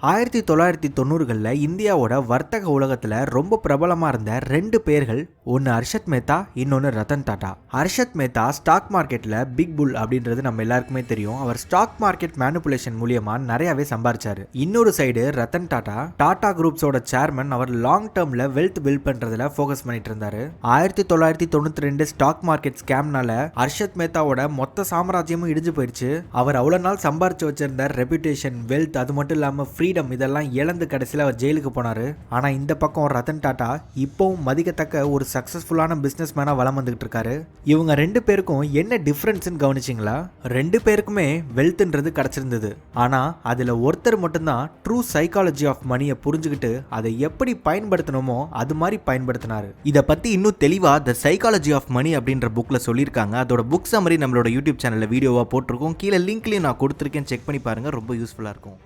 1990களில் இந்தியாவோட வர்த்தக உலகத்தில் ரொம்ப பிரபலமாக இருந்த ரெண்டு பேர்கள், ஒன்று ஹர்ஷத் மேத்தா, இன்னொன்று ரத்தன் டாடா. ஹர்ஷத் மேத்தா ஸ்டாக் மார்க்கெட்டில் பிக் புல் அப்படின்றது நம்ம எல்லாருக்குமே தெரியும். அவர் ஸ்டாக் மார்க்கெட் மேனிபுலேஷன் மூலியமா நிறையவே சம்பாரிச்சாரு. இன்னொரு சைடு ரத்தன் டாடா, டாடா குரூப்ஸோட சேர்மன். அவர் லாங் டேர்ம்ல வெல்த் பில்ட் பண்றதுல ஃபோக்கஸ் பண்ணிட்டு இருந்தாரு. 1992 ஸ்டாக் மார்க்கெட் ஸ்கேம்னால ஹர்ஷத் மேத்தாவோட மொத்த சாம்ராஜ்யமும் இடிஞ்சு போயிடுச்சு. அவர் அவ்வளவு நாள் சம்பாரிச்சு வச்சிருந்த ரெப்யூட்டேஷன், வெல்த், அது மட்டும் இல்லாம ஃப்ரீடம் இதெல்லாம் இழந்து கடைசியில் அவர் ஜெயிலுக்கு போனாரு. ஆனா இந்த பக்கம் ரத்தன் டாடா இப்பவும் மதிக்கத்தக்க ஒரு சக்சஸ்ஃபுல்லான பிசினஸ் மேனா வலம் வந்துகிட்டு இருக்காரு. இவங்க ரெண்டு பேருக்கும் என்ன டிஃபரன்ஸ்னு கவனிச்சிங்களா? ரெண்டு பேருக்குமே வெல்த்ன்றது கிடைச்சிருந்தது. ஆனா அதுல ஒருத்தர் மட்டும்தான் ட்ரூ சைக்காலஜி ஆஃப் மணியை புரிஞ்சுக்கிட்டு அதை எப்படி பயன்படுத்தணுமோ அது மாதிரி பயன்படுத்தினாரு. இதை பத்தி இன்னும் தெளிவா த சைக்காலஜி ஆஃப் மணி அப்படின்ற புக்ல சொல்லியிருக்காங்க. அதோட புக் சம்மரி நம்மளோட யூடியூப் சேனல்ல வீடியோவா போட்டிருக்கோம். கீழே லிங்க்லயும் நான் கொடுத்துருக்கேன், செக் பண்ணி பாருங்க, ரொம்ப யூஸ்ஃபுல்லா இருக்கும்.